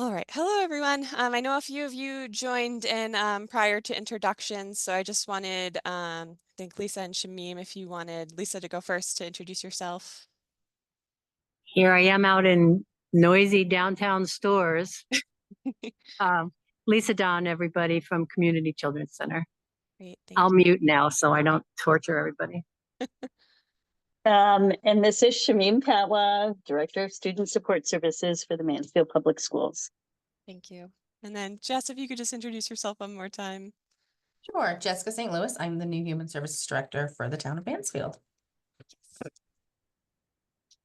All right. Hello, everyone. I know a few of you joined in prior to introductions, so I just wanted, I think Lisa and Shamim, if you wanted Lisa to go first to introduce yourself. Here I am out in noisy downtown stores. Um, Lisa Don, everybody from Community Children's Center. Great, thank I'll mute now so I don't torture everybody. And this is Shamim Patwa, Director of Student Support Services for the Mansfield Public Schools. thank you. And then Jess, if you could just introduce yourself one more time. Sure. Jessica St. Louis. I'm the new Human Services Director for the town of Mansfield.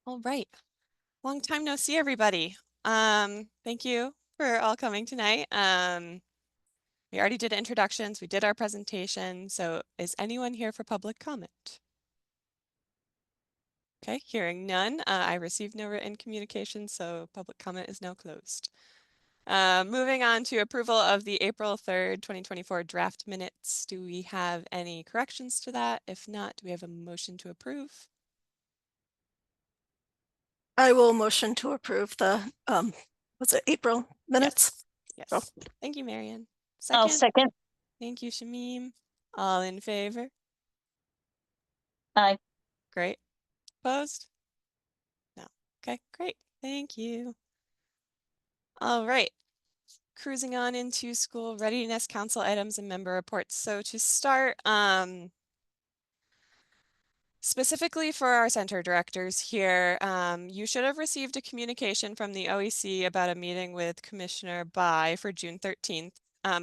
All right. Long time no see, everybody. Thank you for all coming tonight. We already did introductions, we did our presentation, so is anyone here for public comment? Okay, hearing none, I received no written communication, so public comment is now closed. Moving on to approval of the April 3rd, 2024 draft minutes. Do we have any corrections to that? If not, do we have a motion to approve? I will motion to approve the, what's it, April minutes? Yes. Oh. Thank you, Marian. I'll second. Thank you, Shamim. All in favor? Aye. Great. Opposed? No. Okay, great. Thank you. All right. Cruising on into school readiness council items and member reports. So to start, specifically for our center directors here, you should have received a communication from the OEC about a meeting with Commissioner Bai for June 13th.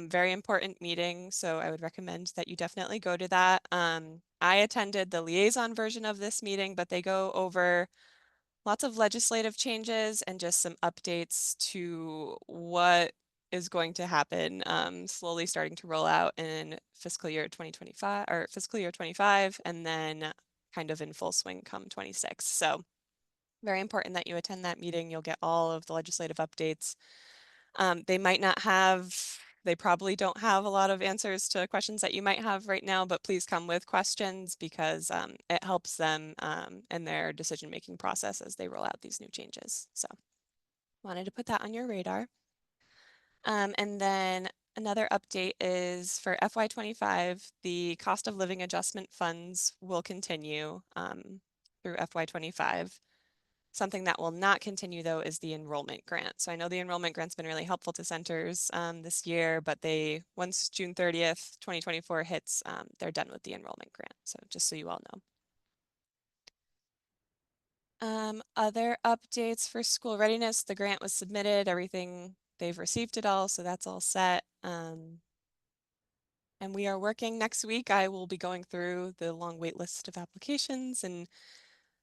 Very important meeting, so I would recommend that you definitely go to that. I attended the liaison version of this meeting, but they go over lots of legislative changes and just some updates to what is going to happen, slowly starting to roll out in fiscal year 2025 or fiscal year 25, and then kind of in full swing come 26. So very important that you attend that meeting. You'll get all of the legislative updates. They probably don't have a lot of answers to questions that you might have right now, but please come with questions because it helps them in their decision-making process as they roll out these new changes. So wanted to put that on your radar. And then another update is for FY25, the cost of living adjustment funds will continue through FY25. Something that will not continue though is the enrollment grant. So I know the enrollment grant's been really helpful to centers this year, but once June 30th, 2024 hits, they're done with the enrollment grant. So just so you all know. Other updates for school readiness, the grant was submitted, everything, they've received it all, so that's all set. And we are working next week. I will be going through the long wait list of applications and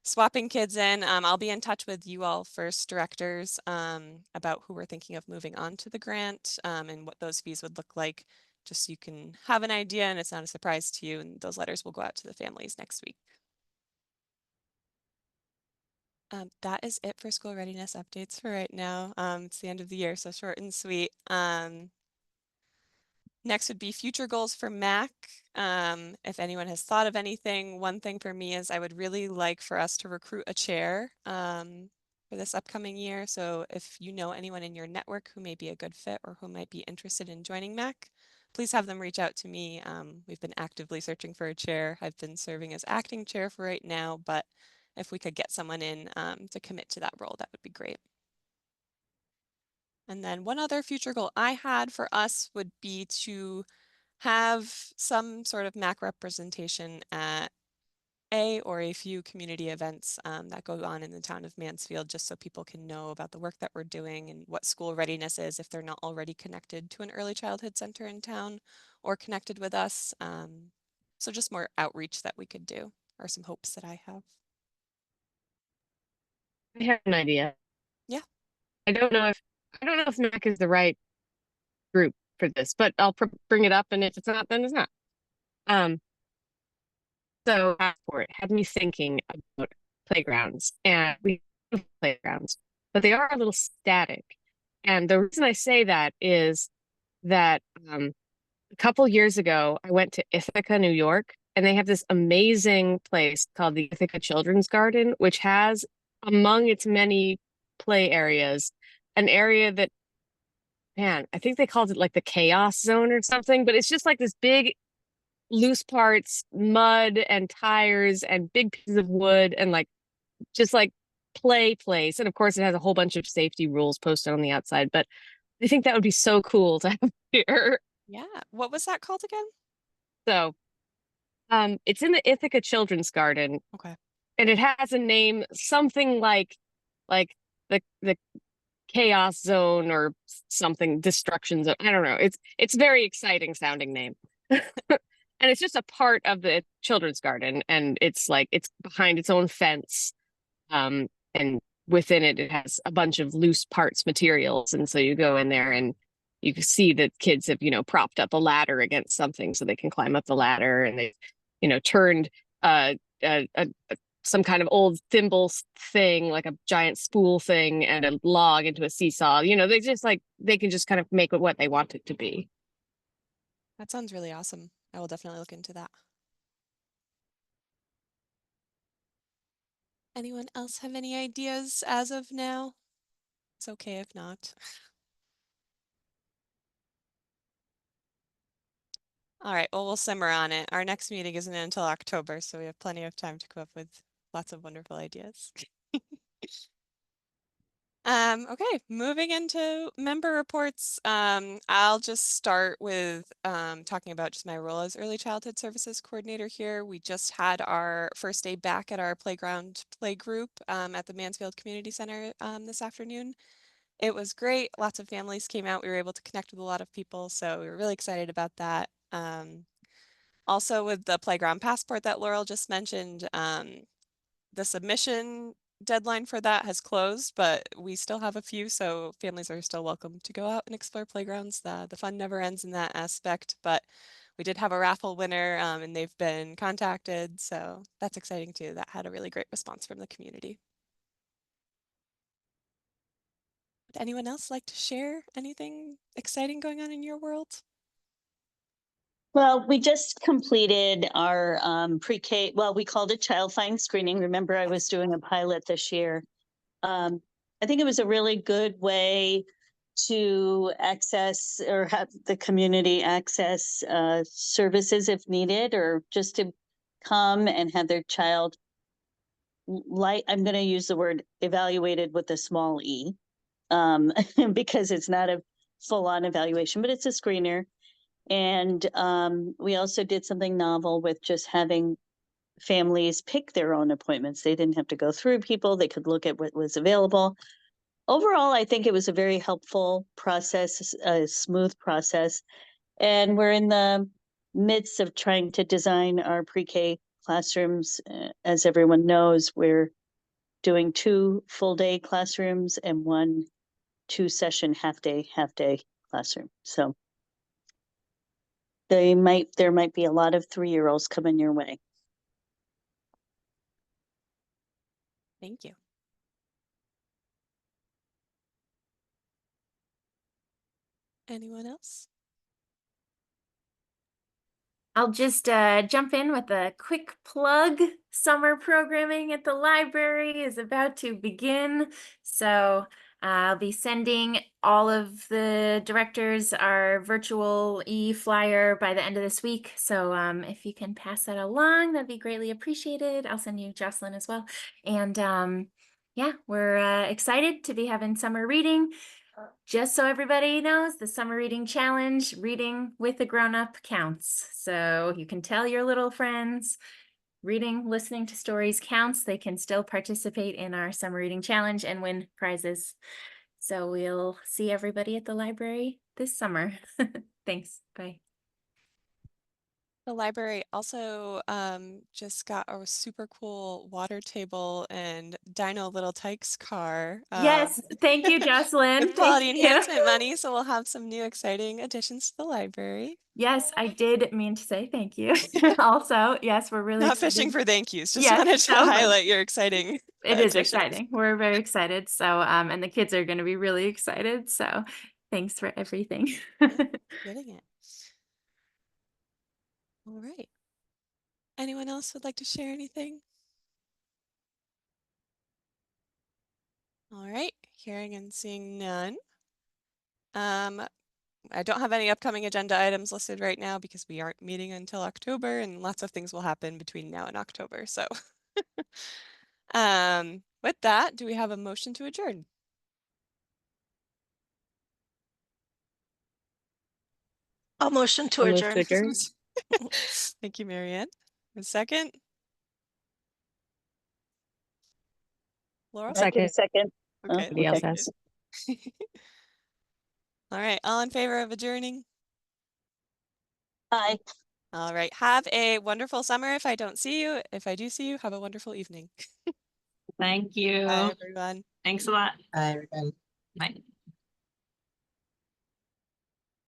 swapping kids in. I'll be in touch with you all first directors about who we're thinking of moving on to the grant and what those fees would look like, just so you can have an idea and it's not a surprise to you. And those letters will go out to the families next week. That is it for school readiness updates for right now. It's the end of the year, so short and sweet. Next would be future goals for MAC. If anyone has thought of anything, one thing for me is I would really like for us to recruit a chair for this upcoming year. So if you know anyone in your network who may be a good fit or who might be interested in joining MAC, please have them reach out to me. We've been actively searching for a chair. I've been serving as acting chair for right now, but if we could get someone in to commit to that role, that would be great. And then one other future goal I had for us would be to have some sort of MAC representation at a few community events that go on in the town of Mansfield, just so people can know about the work that we're doing and what school readiness is if they're not already connected to an early childhood center in town or connected with us. So just more outreach that we could do are some hopes that I have. I have an idea. Yeah. I don't know if MAC is the right group for this, but I'll bring it up, and if it's not, then it's not. So for it had me thinking about playgrounds, and we have playgrounds, but they are a little static. And the reason I say that is that a couple years ago, I went to Ithaca, New York, and they have this amazing place called the Ithaca Children's Garden, which has among its many play areas, an area that man, I think they called it like the chaos zone or something, but it's just like this big loose parts, mud and tires and big pieces of wood and like just like play place. And of course it has a whole bunch of safety rules posted on the outside, but I think that would be so cool to have here. Yeah. What was that called again? So it's in the Ithaca Children's Garden Okay. and it has a name something like the chaos zone or something, destruction zone. I don't know. It's very exciting sounding name. And it's just a part of the children's garden and it's like it's behind its own fence. And within it it has a bunch of loose parts materials. And so you go in there and you can see that kids have, propped up a ladder against something so they can climb up the ladder and they, turned uh, some kind of old thimble thing, like a giant spool thing and a log into a seesaw. They just like, they can just kind of make it what they want it to be. That sounds really awesome. I will definitely look into that. Anyone else have any ideas as of now? It's okay if not. All right, well, we'll simmer on it. Our next meeting isn't until October, so we have plenty of time to come up with lots of wonderful ideas. Okay, moving into member reports. I'll just start with talking about just my role as early childhood services coordinator here. We just had our first day back at our playground play group at the Mansfield Community Center this afternoon. It was great. Lots of families came out. We were able to connect with a lot of people, so we were really excited about that. Also with the playground passport that Laurel just mentioned, the submission deadline for that has closed, but we still have a few, so families are still welcome to go out and explore playgrounds. The fun never ends in that aspect, but we did have a raffle winner and they've been contacted, so that's exciting too. That had a really great response from the community. Would anyone else like to share anything exciting going on in your world? Well, we just completed our pre-K, well, we called it Child Find Screening. Remember, I was doing a pilot this year. I think it was a really good way to access or have the community access services if needed, or just to come and have their child, like, I'm going to use the word evaluated with a small e, because it's not a full-on evaluation, but it's a screener. And we also did something novel with just having families pick their own appointments. They didn't have to go through people, they could look at what was available. Overall, I think it was a very helpful process, a smooth process. And we're in the midst of trying to design our pre-K classrooms. As everyone knows, we're doing 2 full-day classrooms and 1 2-session half-day classroom. So there might be a lot of 3-year-olds coming your way. Thank you. Anyone else? I'll just jump in with a quick plug. Summer programming at the library is about to begin. So I'll be sending all of the directors our virtual e-flyer by the end of this week. So if you can pass that along, that'd be greatly appreciated. I'll send you Jocelyn as well. And yeah, we're excited to be having summer reading. Just so everybody knows, the Summer Reading Challenge, reading with a grown-up counts. So you can tell your little friends, listening to stories counts. They can still participate in our Summer Reading Challenge and win prizes. So we'll see everybody at the library this summer. Thanks. Bye. The library also just got a super cool water table and Dino Little Tykes car. Yes, thank you, Jocelyn. With quality Thank you. enhancement money, so we'll have some new exciting additions to the library. Yes, I did mean to say thank you. Also, yes, we're really Not fishing excited. for thank yous, just Yes, wanted to no, but highlight your exciting it is additions. exciting. We're very excited. So, and the kids are going to be really excited. So, thanks for everything. Getting it. All right. Anyone else would like to share anything? All right, hearing and seeing none. I don't have any upcoming agenda items listed right now because we aren't meeting until October and lots of things will happen between now and October. So with that, do we have a motion to adjourn? I'll motion to I'll move to adjourn. adjourn. Thank you, Marianne. A second? Laurel? I can Second. second. Oh, Okay. Somebody else okay. has. All right. All in favor of adjourning? Aye. All right. Have a wonderful summer if I don't see you. If I do see you, have a wonderful evening. Thank you. Bye, everyone. Thanks a lot. Bye, everybody. Bye.